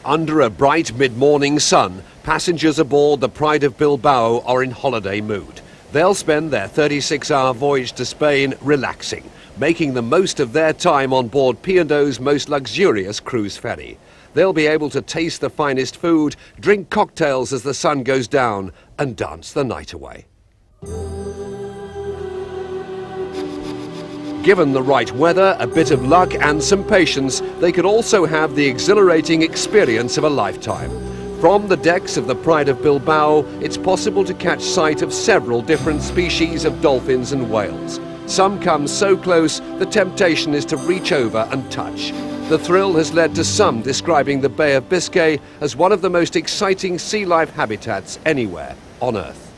Under a bright mid-morning sun, passengers aboard the Pride of Bilbao are in holiday mood. They'll spend their 36-hour voyage to Spain relaxing, making the most of their time on board P&O's most luxurious cruise ferry. They'll be able to taste the finest food, drink cocktails as the sun goes down, and dance the night away. Given the right weather, a bit of luck and some patience, they could also have the exhilarating experience of a lifetime. From the decks of the Pride of Bilbao, it's possible to catch sight of several different species of dolphins and whales. Some come so close, the temptation is to reach over and touch. The thrill has led to some describing the Bay of Biscay as one of the most exciting sea life habitats anywhere on Earth.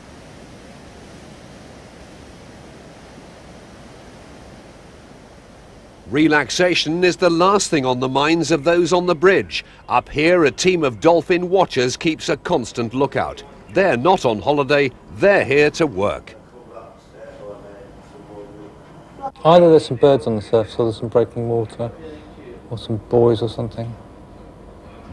Relaxation is the last thing on the minds of those on the bridge. Up here, a team of dolphin watchers keeps a constant lookout. They're not on holiday, they're here to work. Either there's some birds on the surface or there's some breaking water, or some buoys or something.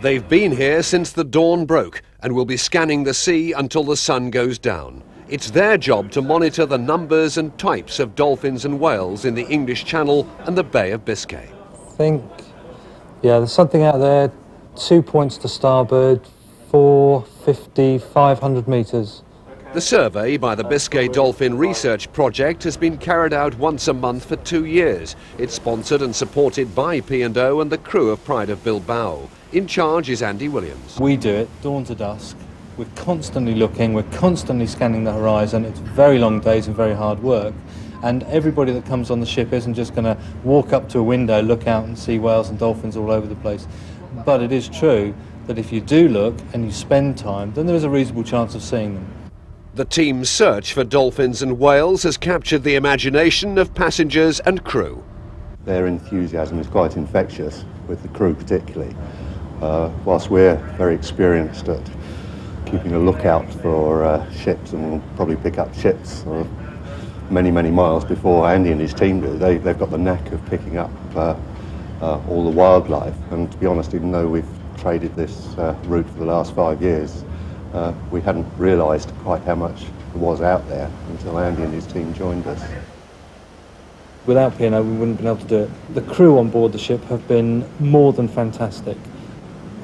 They've been here since the dawn broke and will be scanning the sea until the sun goes down. It's their job to monitor the numbers and types of dolphins and whales in the English Channel and the Bay of Biscay. I think, yeah, there's something out there, 2 points to starboard, 450, 500 metres. The survey by the Biscay Dolphin Research Project has been carried out once a month for 2 years. It's sponsored and supported by P&O and the crew of Pride of Bilbao. In charge is Andy Williams. We do it dawn to dusk. We're constantly looking, we're constantly scanning the horizon. It's very long days and very hard work. And everybody that comes on the ship isn't just going to walk up to a window, look out and see whales and dolphins all over the place. But it is true that if you do look and you spend time, then there is a reasonable chance of seeing them. The team's search for dolphins and whales has captured the imagination of passengers and crew. Their enthusiasm is quite infectious, with the crew particularly. Whilst we're very experienced at keeping a lookout for ships, and we'll probably pick up ships many, many miles before Andy and his team do. They've got the knack of picking up all the wildlife, and to be honest, even though we've traded this route for the last 5 years, we hadn't realised quite how much there was out there until Andy and his team joined us. Without P&O, we wouldn't have been able to do it. The crew on board the ship have been more than fantastic.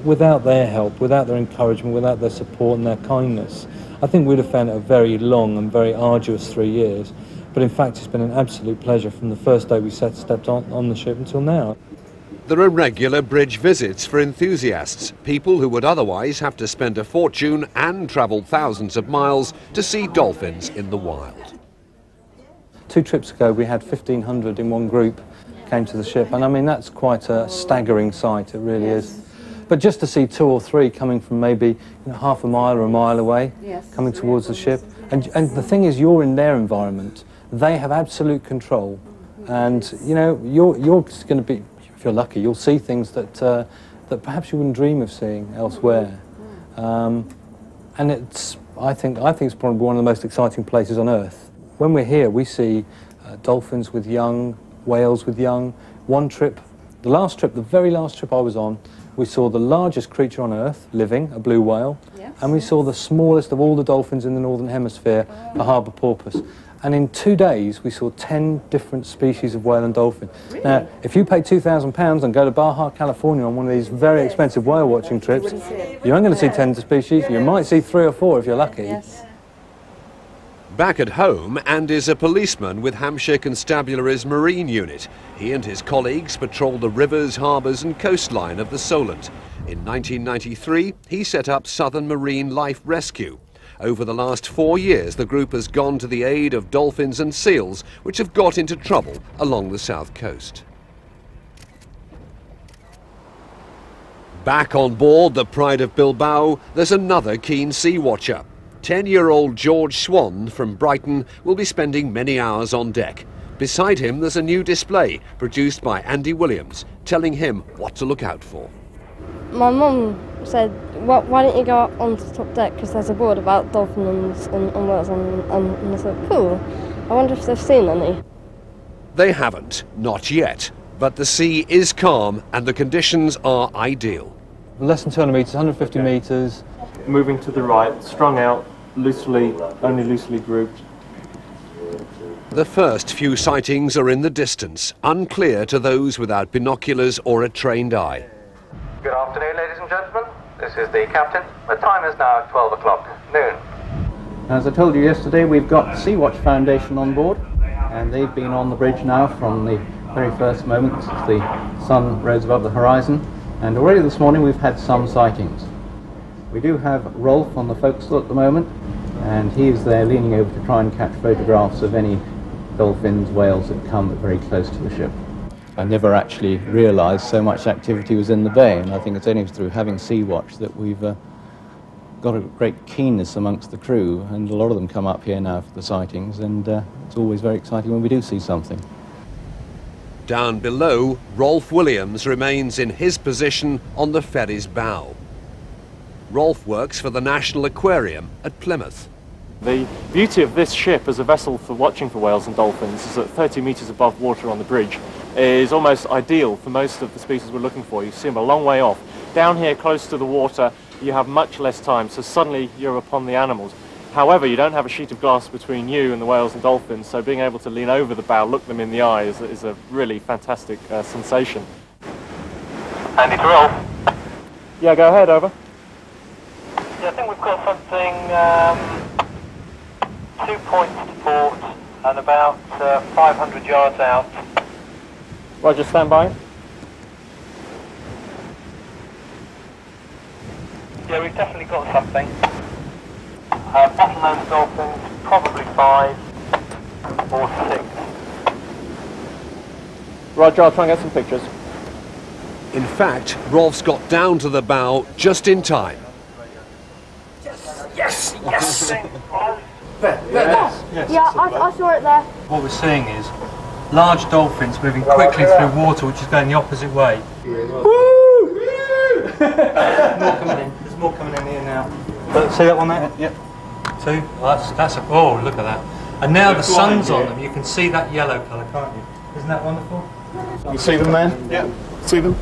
Without their help, without their encouragement, without their support and their kindness, I think we'd have found it a very long and very arduous 3 years. But in fact, it's been an absolute pleasure from the first day we stepped on the ship until now. There are regular bridge visits for enthusiasts, people who would otherwise have to spend a fortune and travel thousands of miles to see dolphins in the wild. 2 trips ago, we had 1,500 in one group came to the ship, and I mean, that's quite a staggering sight, it really is. But just to see 2 or 3 coming from maybe half a mile or a mile away, coming towards the ship, and the thing is, you're in their environment. They have absolute control, and you're going to be, if you're lucky, you'll see things that that perhaps you wouldn't dream of seeing elsewhere. And I think it's probably one of the most exciting places on Earth. When we're here, we see dolphins with young, whales with young. One trip, the very last trip I was on, we saw the largest creature on Earth living, a blue whale, and we saw the smallest of all the dolphins in the Northern Hemisphere, a harbour porpoise. And in 2 days, we saw 10 different species of whale and dolphin. Really? Now, if you pay £2,000 and go to Baja, California on one of these very expensive whale watching trips, you aren't going to see 10 species. You might see 3 or 4 if you're lucky. Back at home, Andy's a policeman with Hampshire Constabulary's Marine Unit. He and his colleagues patrol the rivers, harbours and coastline of the Solent. In 1993, he set up Southern Marine Life Rescue. Over the last 4 years, the group has gone to the aid of dolphins and seals, which have got into trouble along the south coast. Back on board the Pride of Bilbao, there's another keen sea watcher. 10-year-old George Swan from Brighton will be spending many hours on deck. Beside him, there's a new display produced by Andy Williams, telling him what to look out for. My mum said, why don't you go up onto the top deck, because there's a board about dolphins and whales, and I thought, cool, I wonder if they've seen any. They haven't, not yet, but the sea is calm and the conditions are ideal. Less than 200 metres, 150 metres. Moving to the right, strung out, loosely, only loosely grouped. The first few sightings are in the distance, unclear to those without binoculars or a trained eye. Good afternoon, ladies and gentlemen. This is the captain. The time is now 12 o'clock noon. As I told you yesterday, we've got Sea-Watch Foundation on board, and they've been on the bridge now from the very first moment the sun rose above the horizon, and already this morning we've had some sightings. We do have Rolf on the forecastle at the moment, and he is there leaning over to try and catch photographs of any dolphins, whales that come very close to the ship. I never actually realised so much activity was in the bay, and I think it's only through having Sea-Watch that we've got a great keenness amongst the crew, and a lot of them come up here now for the sightings, and it's always very exciting when we do see something. Down below, Rolf Williams remains in his position on the ferry's bow. Rolf works for the National Aquarium at Plymouth. The beauty of this ship as a vessel for watching for whales and dolphins is that 30 metres above water on the bridge is almost ideal for most of the species we're looking for. You see them a long way off. Down here close to the water you have much less time, so suddenly you're upon the animals. However, you don't have a sheet of glass between you and the whales and dolphins, so being able to lean over the bow, look them in the eye is a really fantastic sensation. Andy to roll. Yeah, go ahead, over. Yeah, I think we've got something 2 points to port and about 500 yards out. Roger, stand by. Yeah, we've definitely got something. Bottlenose dolphins, probably 5 or 6. Roger, I'll try and get some pictures. In fact, Rolf's got down to the bow just in time. Yes! Yeah, I saw it there. What we're seeing is large dolphins moving quickly through water, which is going the opposite way. More coming in. There's more coming in here now. See that one there? Yep. 2. That's a, oh, look at that. And now the sun's on them. You can see that yellow colour, can't you? Isn't that wonderful? You see them there? Yeah. See them?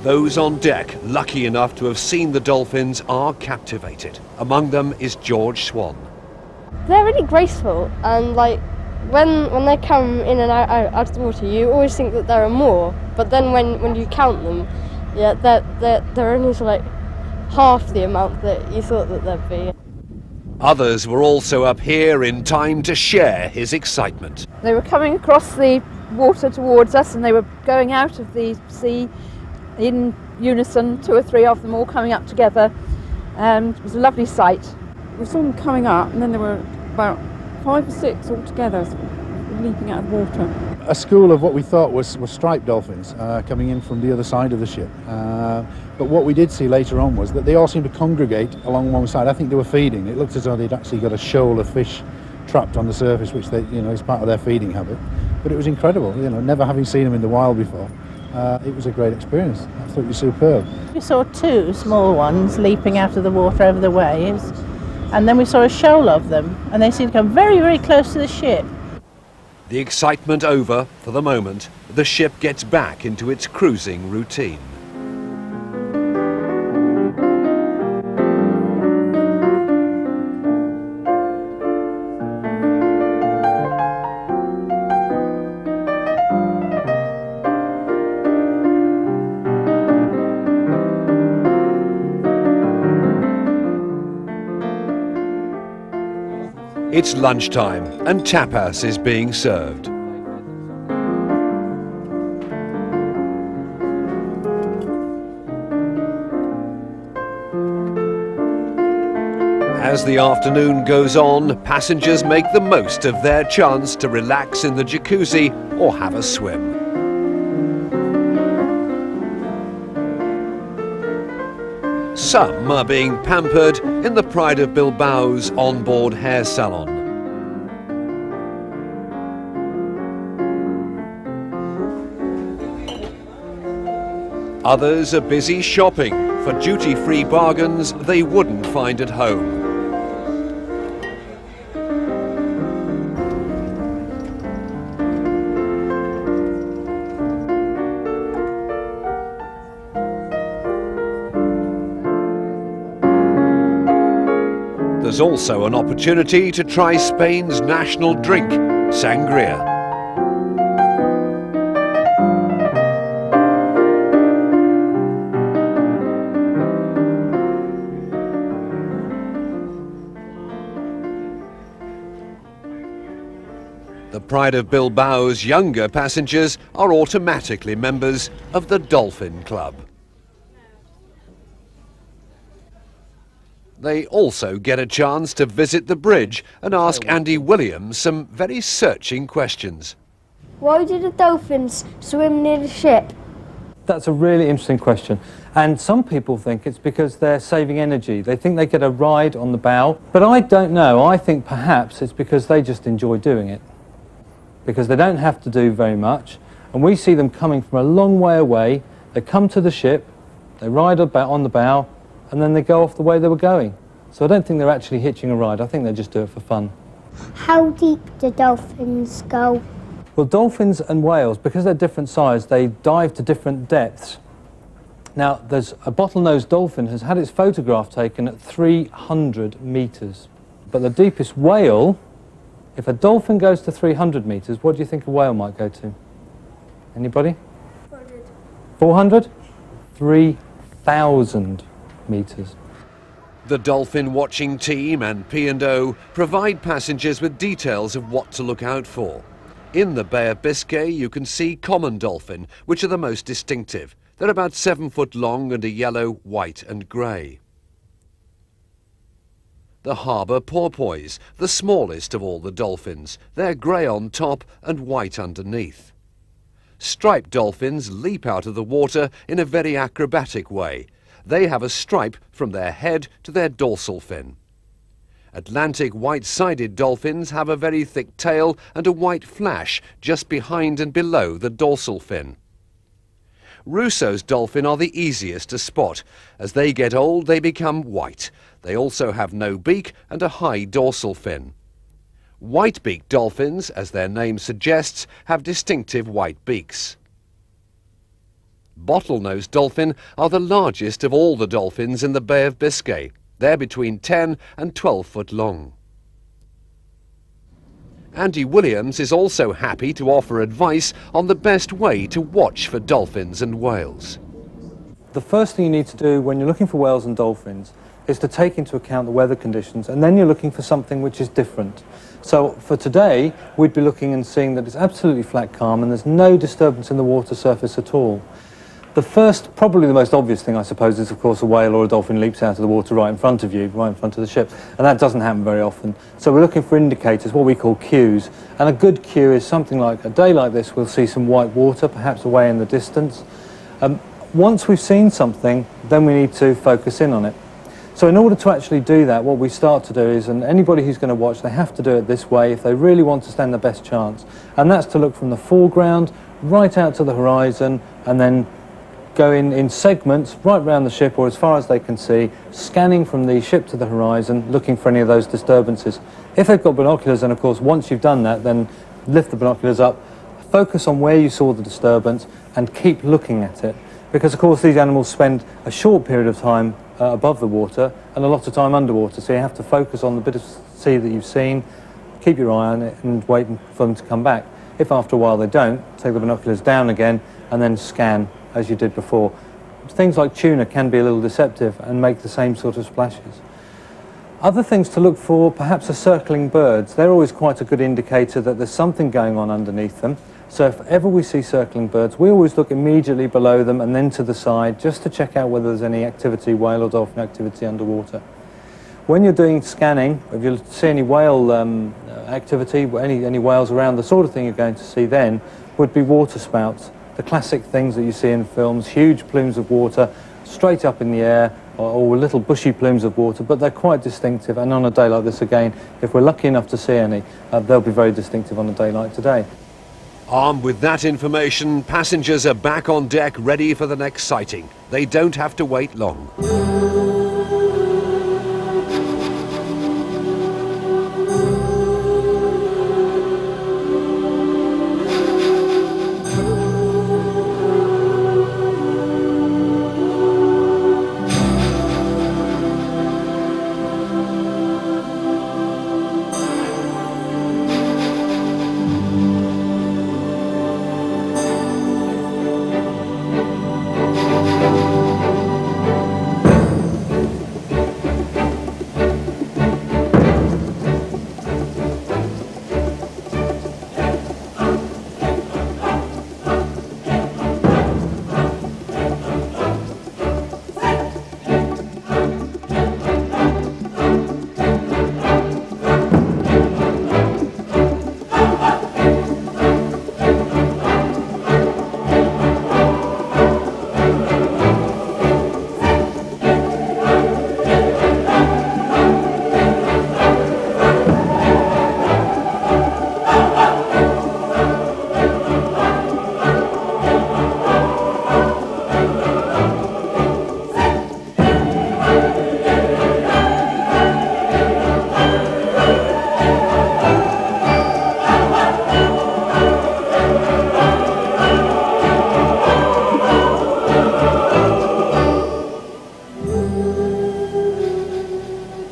Those on deck, lucky enough to have seen the dolphins, are captivated. Among them is George Swan. They're really graceful, and like when they come in and out of the water, you always think that there are more. But then when you count them, yeah, they're only like half the amount that you thought that there'd be. Others were also up here in time to share his excitement. They were coming across the water towards us, and they were going out of the sea in unison, 2 or 3 of them all coming up together, and it was a lovely sight. We saw them coming up, and then there were about 5 or 6 altogether leaping out of the water. A school of what we thought were striped dolphins coming in from the other side of the ship. But what we did see later on was that they all seemed to congregate along one side. I think they were feeding. It looked as though they'd actually got a shoal of fish trapped on the surface, which they, is part of their feeding habit. But it was incredible, never having seen them in the wild before. It was a great experience, absolutely superb. We saw 2 small ones leaping out of the water over the waves, and then we saw a shoal of them, and they seemed to come very, very close to the ship. The excitement over for the moment, the ship gets back into its cruising routine. It's lunchtime and tapas is being served. As the afternoon goes on, passengers make the most of their chance to relax in the jacuzzi or have a swim. Some are being pampered in the Pride of Bilbao's onboard hair salon. Others are busy shopping for duty-free bargains they wouldn't find at home. There's also an opportunity to try Spain's national drink, sangria. The Pride of Bilbao's younger passengers are automatically members of the Dolphin Club. They also get a chance to visit the bridge and ask Andy Williams some very searching questions. Why do the dolphins swim near the ship? That's a really interesting question. And some people think it's because they're saving energy. They think they get a ride on the bow. But I don't know. I think perhaps it's because they just enjoy doing it. Because they don't have to do very much. And we see them coming from a long way away. They come to the ship, they ride on the bow, and then they go off the way they were going. So I don't think they're actually hitching a ride. I think they just do it for fun. How deep do dolphins go? Well, dolphins and whales, because they're different size, they dive to different depths. Now, there's a bottlenose dolphin has had its photograph taken at 300 metres. But the deepest whale, if a dolphin goes to 300 metres, what do you think a whale might go to? Anybody? 400. 400? 3,000 metres. The dolphin watching team and P&O provide passengers with details of what to look out for. In the Bay of Biscay you can see common dolphin, which are the most distinctive. They're about 7 foot long and are yellow, white and grey. The harbour porpoise, the smallest of all the dolphins. They're grey on top and white underneath. Striped dolphins leap out of the water in a very acrobatic way. They have a stripe from their head to their dorsal fin. Atlantic white-sided dolphins have a very thick tail and a white flash just behind and below the dorsal fin. Rousseau's dolphin are the easiest to spot. As they get old, they become white. They also have no beak and a high dorsal fin. White-beaked dolphins, as their name suggests, have distinctive white beaks. Bottlenose dolphin are the largest of all the dolphins in the Bay of Biscay. They're between 10 and 12 foot long. Andy Williams is also happy to offer advice on the best way to watch for dolphins and whales. The first thing you need to do when you're looking for whales and dolphins is to take into account the weather conditions, and then you're looking for something which is different. So for today, we'd be looking and seeing that it's absolutely flat calm and there's no disturbance in the water surface at all. The first, probably the most obvious thing, I suppose, is of course a whale or a dolphin leaps out of the water right in front of you, right in front of the ship, and that doesn't happen very often. So we're looking for indicators, what we call cues, and a good cue is something like a day like this. We'll see some white water, perhaps away in the distance. Once we've seen something, then we need to focus in on it. So in order to actually do that, what we start to do is, and anybody who's going to watch, they have to do it this way if they really want to stand the best chance, and that's to look from the foreground right out to the horizon and then go in segments right round the ship or as far as they can see, scanning from the ship to the horizon, looking for any of those disturbances. If they've got binoculars, and of course once you've done that, then lift the binoculars up, focus on where you saw the disturbance and keep looking at it. Because of course these animals spend a short period of time above the water and a lot of time underwater, so you have to focus on the bit of sea that you've seen, keep your eye on it and wait for them to come back. If after a while they don't, take the binoculars down again and then scan as you did before. Things like tuna can be a little deceptive and make the same sort of splashes. Other things to look for perhaps are circling birds. They're always quite a good indicator that there's something going on underneath them. So if ever we see circling birds, we always look immediately below them and then to the side just to check out whether there's any activity, whale or dolphin activity underwater. When you're doing scanning, if you see any whale activity, any whales around, the sort of thing you're going to see then would be water spouts. The classic things that you see in films, huge plumes of water straight up in the air, or little bushy plumes of water, but they're quite distinctive, and on a day like this again, if we're lucky enough to see any, they'll be very distinctive on a day like today. Armed with that information, passengers are back on deck ready for the next sighting. They don't have to wait long.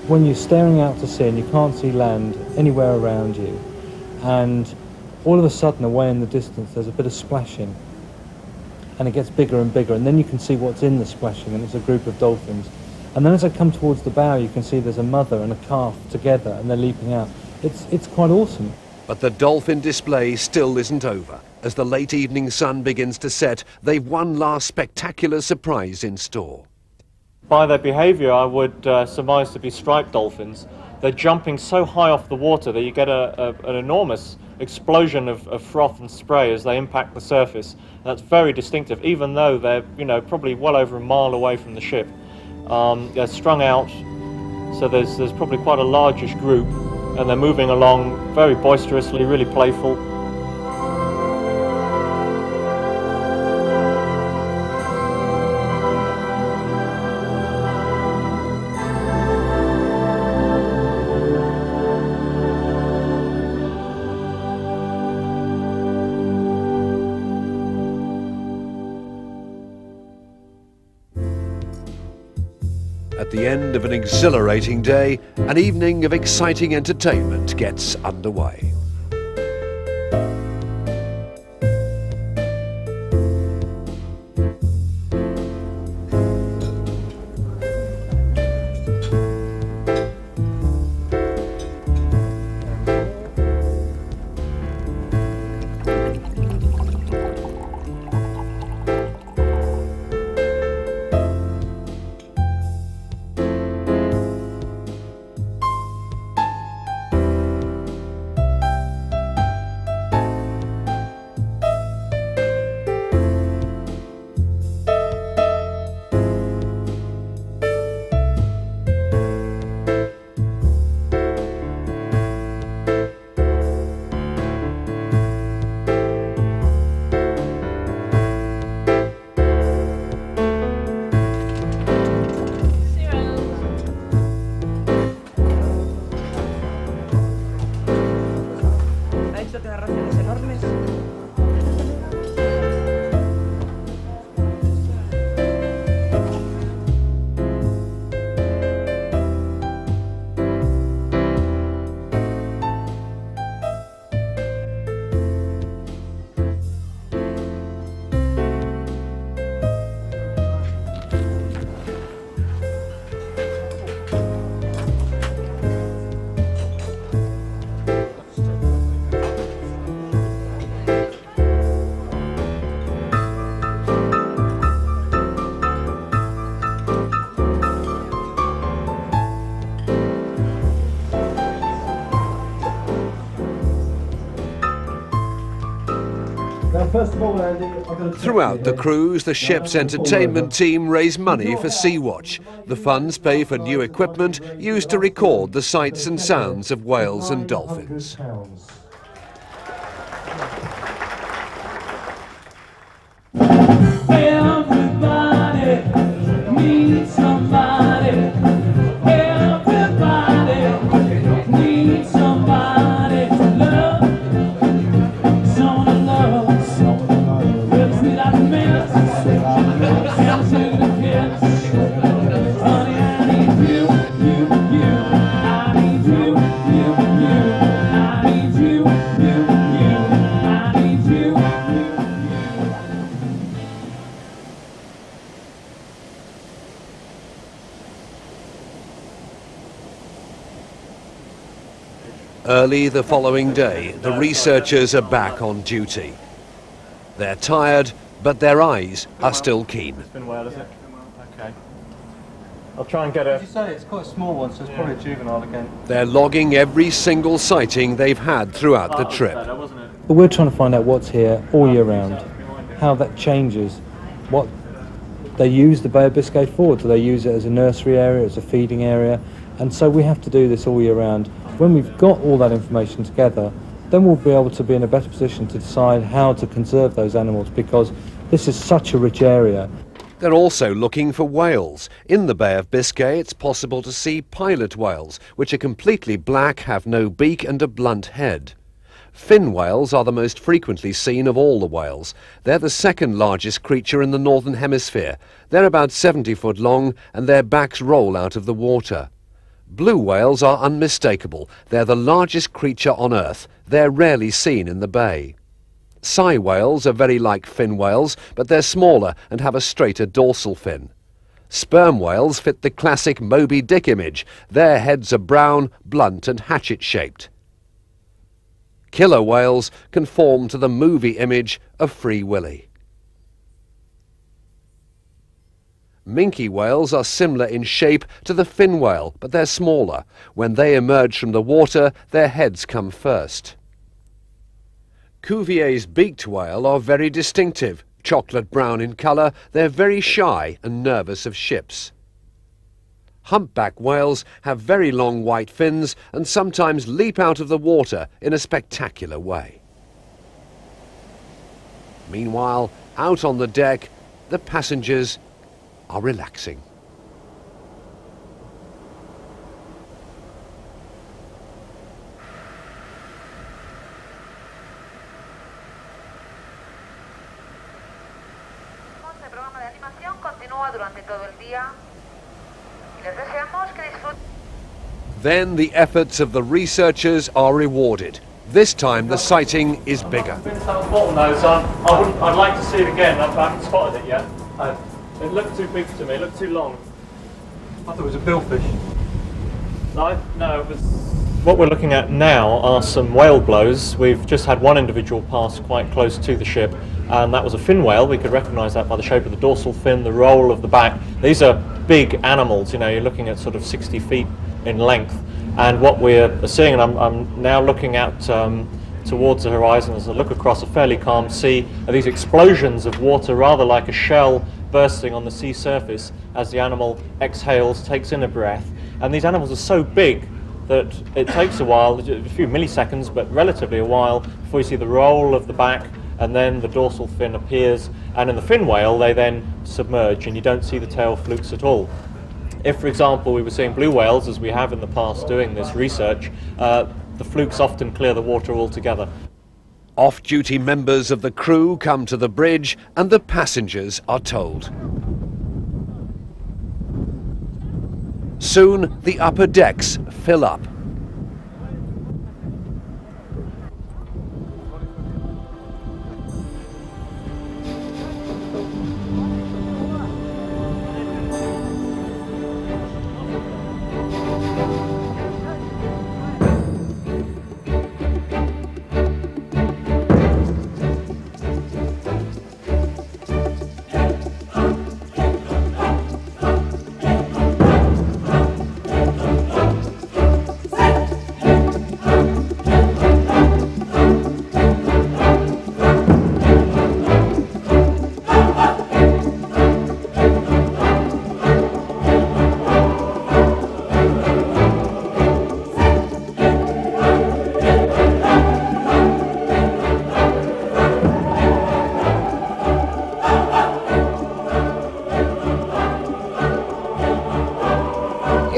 When you're staring out to sea and you can't see land anywhere around you, and all of a sudden away in the distance there's a bit of splashing, and it gets bigger and bigger, and then you can see what's in the splashing, and it's a group of dolphins. And then as I come towards the bow, you can see there's a mother and a calf together, and they're leaping out. It's quite awesome. But the dolphin display still isn't over. As the late evening sun begins to set, they've one last spectacular surprise in store. By their behaviour, I would surmise to be striped dolphins. They're jumping so high off the water that you get an enormous explosion of froth and spray as they impact the surface. That's very distinctive, even though they're probably well over a mile away from the ship. They're strung out, so there's probably quite a largish group, and they're moving along very boisterously, really playful. At the end of an exhilarating day, an evening of exciting entertainment gets underway. Throughout the cruise, the ship's entertainment team raise money for Sea-Watch. The funds pay for new equipment used to record the sights and sounds of whales and dolphins. Everybody needs somebody. Everybody needs somebody to love. Someone to love. With sweet like a mist. And sweet a kiss. Honey, I need you, you, you. I need you, you, you. I need you, you, you. I need you, you, you. Early the following day, the researchers are back on duty. They're tired, but their eyes are still keen. It's been well, is it? Okay. I'll try and get a... As you say, it's quite a small one, so it's probably a juvenile again. They're logging every single sighting they've had throughout the trip. But we're trying to find out what's here all year round, how that changes, what they use the Bay of Biscay for. Do they use it as a nursery area, as a feeding area? And so we have to do this all year round. When we've got all that information together, then we'll be able to be in a better position to decide how to conserve those animals, because this is such a rich area. They're also looking for whales. In the Bay of Biscay, it's possible to see pilot whales, which are completely black, have no beak and a blunt head. Fin whales are the most frequently seen of all the whales. They're the second largest creature in the Northern Hemisphere. They're about 70 foot long and their backs roll out of the water. Blue whales are unmistakable. They're the largest creature on Earth. They're rarely seen in the bay. Sei whales are very like fin whales, but they're smaller and have a straighter dorsal fin. Sperm whales fit the classic Moby Dick image. Their heads are brown, blunt and hatchet-shaped. Killer whales conform to the movie image of Free Willy. Minke whales are similar in shape to the fin whale, but they're smaller. When they emerge from the water, their heads come first. Cuvier's beaked whale are very distinctive. Chocolate brown in colour, they're very shy and nervous of ships. Humpback whales have very long white fins and sometimes leap out of the water in a spectacular way. Meanwhile, out on the deck, the passengers are relaxing. El programa de animación continúa durante todo el día y les deseamos que disfruten. Then the efforts of the researchers are rewarded. This time the sighting is bigger. I'd like to see it again. I haven't spotted it yet. It looked too big to me, it looked too long. I thought it was a billfish. No, it was... What we're looking at now are some whale blows. We've just had one individual pass quite close to the ship, and that was a fin whale. We could recognise that by the shape of the dorsal fin, the roll of the back. These are big animals, you know, you're looking at sort of 60 feet in length. And what we're seeing, and I'm now looking out towards the horizon as I look across a fairly calm sea, are these explosions of water, rather like a shell bursting on the sea surface as the animal exhales, takes in a breath. And these animals are so big that it takes a while, a few milliseconds, but relatively a while, before you see the roll of the back and then the dorsal fin appears. And in the fin whale, they then submerge and you don't see the tail flukes at all. If, for example, we were seeing blue whales, as we have in the past doing this research, the flukes often clear the water altogether. Off-duty members of the crew come to the bridge and the passengers are told. Soon the upper decks fill up.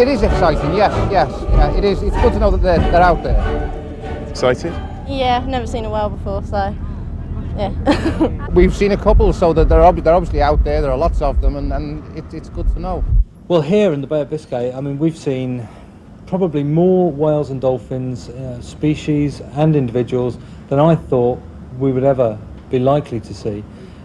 It is exciting, yes. Yeah, it is. It's good to know that they're out there. Excited? Yeah, I've never seen a whale before, so yeah. We've seen a couple, so that they're obviously out there. There are lots of them, and it's good to know. Well, here in the Bay of Biscay, I mean, we've seen probably more whales and dolphins, species and individuals, than I thought we would ever be likely to see.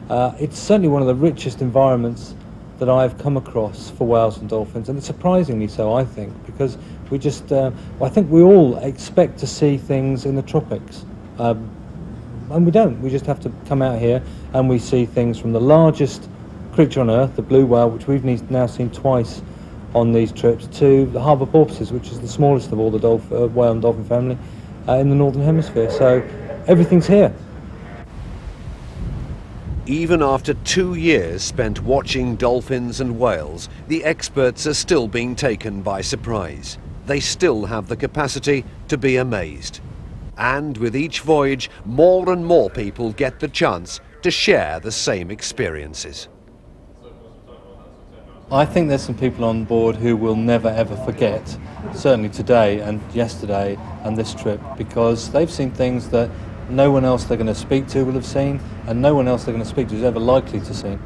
It's certainly one of the richest environments that I've come across for whales and dolphins, and it's surprisingly so, I think, because we just, I think we all expect to see things in the tropics, and we don't. We just have to come out here and we see things from the largest creature on Earth, the blue whale, which we've now seen twice on these trips, to the harbour porpoises, which is the smallest of all the whale and dolphin family in the Northern Hemisphere. So everything's here. Even after 2 years spent watching dolphins and whales, the experts are still being taken by surprise. They still have the capacity to be amazed. And with each voyage, more and more people get the chance to share the same experiences. I think there's some people on board who will never ever forget, certainly today and yesterday and this trip, because they've seen things that no one else they're going to speak to will have seen, and no one else they're going to speak to is ever likely to see.